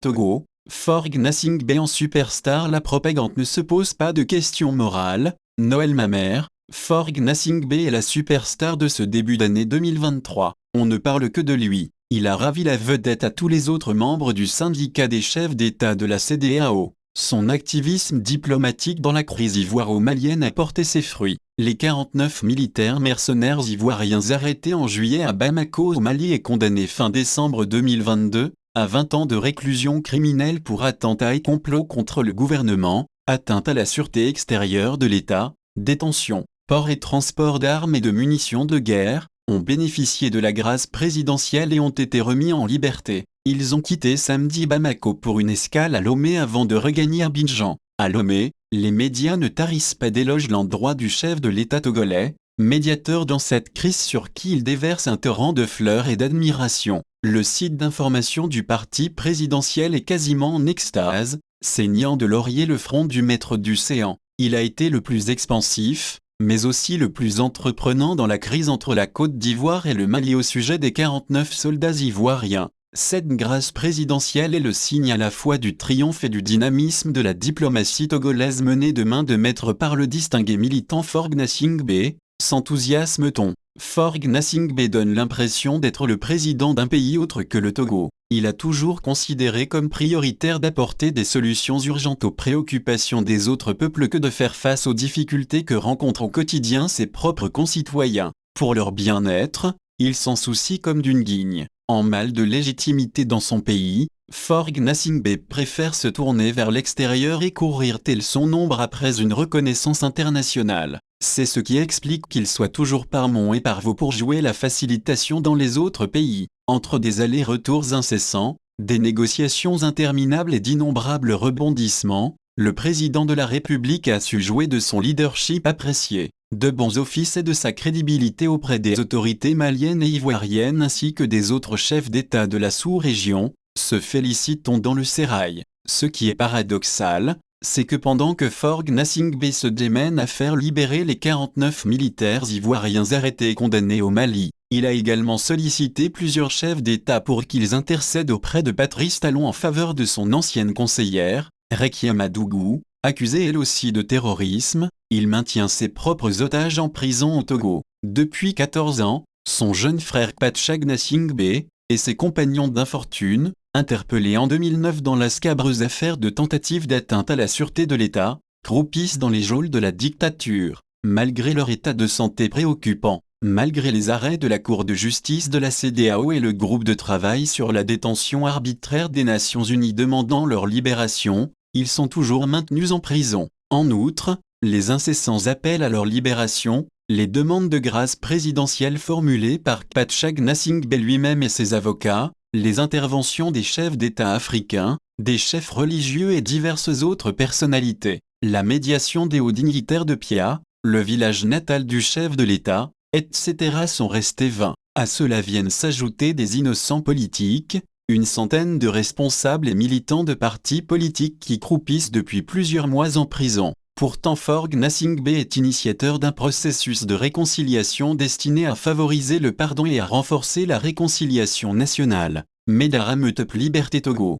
Togo, Faure Gnassingbé en superstar. La propagande ne se pose pas de questions morales. Noël Mamère, Faure Gnassingbé est la superstar de ce début d'année 2023. On ne parle que de lui. Il a ravi la vedette à tous les autres membres du syndicat des chefs d'État de la CEDEAO. Son activisme diplomatique dans la crise ivoiro-malienne a porté ses fruits. Les 49 militaires mercenaires ivoiriens arrêtés en juillet à Bamako au Mali et condamnés fin décembre 2022 à 20 ans de réclusion criminelle pour attentat et complot contre le gouvernement, atteinte à la sûreté extérieure de l'État, détention, port et transport d'armes et de munitions de guerre, ont bénéficié de la grâce présidentielle et ont été remis en liberté. Ils ont quitté samedi Bamako pour une escale à Lomé avant de regagner Abidjan. À Lomé, les médias ne tarissent pas d'éloges l'endroit du chef de l'État togolais, médiateur dans cette crise sur qui il déverse un torrent de fleurs et d'admiration. Le site d'information du parti présidentiel est quasiment en extase, saignant de laurier le front du maître du séant. Il a été le plus expansif, mais aussi le plus entreprenant dans la crise entre la Côte d'Ivoire et le Mali au sujet des 49 soldats ivoiriens. Cette grâce présidentielle est le signe à la fois du triomphe et du dynamisme de la diplomatie togolaise menée de main de maître par le distingué militant Faure Gnassingbé. S'enthousiasme-t-on? Faure Gnassingbé donne l'impression d'être le président d'un pays autre que le Togo. Il a toujours considéré comme prioritaire d'apporter des solutions urgentes aux préoccupations des autres peuples que de faire face aux difficultés que rencontrent au quotidien ses propres concitoyens. Pour leur bien-être, il s'en soucie comme d'une guigne. En mal de légitimité dans son pays, Faure Gnassingbé préfère se tourner vers l'extérieur et courir tel son ombre après une reconnaissance internationale. C'est ce qui explique qu'il soit toujours par Mont et par Vaux pour jouer la facilitation dans les autres pays. Entre des allers-retours incessants, des négociations interminables et d'innombrables rebondissements, le président de la République a su jouer de son leadership apprécié, de bons offices et de sa crédibilité auprès des autorités maliennes et ivoiriennes ainsi que des autres chefs d'État de la sous-région, se félicite-t-on dans le sérail. Ce qui est paradoxal, c'est que pendant que Faure Gnassingbé se démène à faire libérer les 49 militaires ivoiriens arrêtés et condamnés au Mali, il a également sollicité plusieurs chefs d'État pour qu'ils intercèdent auprès de Patrice Talon en faveur de son ancienne conseillère, Rekia Madougou, accusée elle aussi de terrorisme. Il maintient ses propres otages en prison au Togo. Depuis 14 ans, son jeune frère Kpacha Gnassingbé et ses compagnons d'infortune, interpellés en 2009 dans la scabreuse affaire de tentative d'atteinte à la sûreté de l'État, croupissent dans les geôles de la dictature. Malgré leur état de santé préoccupant, malgré les arrêts de la Cour de justice de la CEDEAO et le groupe de travail sur la détention arbitraire des Nations Unies demandant leur libération, ils sont toujours maintenus en prison. En outre, les incessants appels à leur libération, les demandes de grâce présidentielle formulées par Kpacha Gnassingbé lui-même et ses avocats, les interventions des chefs d'État africains, des chefs religieux et diverses autres personnalités, la médiation des hauts dignitaires de Pia, le village natal du chef de l'État, etc. sont restés vains. À cela viennent s'ajouter des innocents politiques, une centaine de responsables et militants de partis politiques qui croupissent depuis plusieurs mois en prison. Pourtant Faure Gnassingbé est initiateur d'un processus de réconciliation destiné à favoriser le pardon et à renforcer la réconciliation nationale. Medara Meutepe Liberté Togo.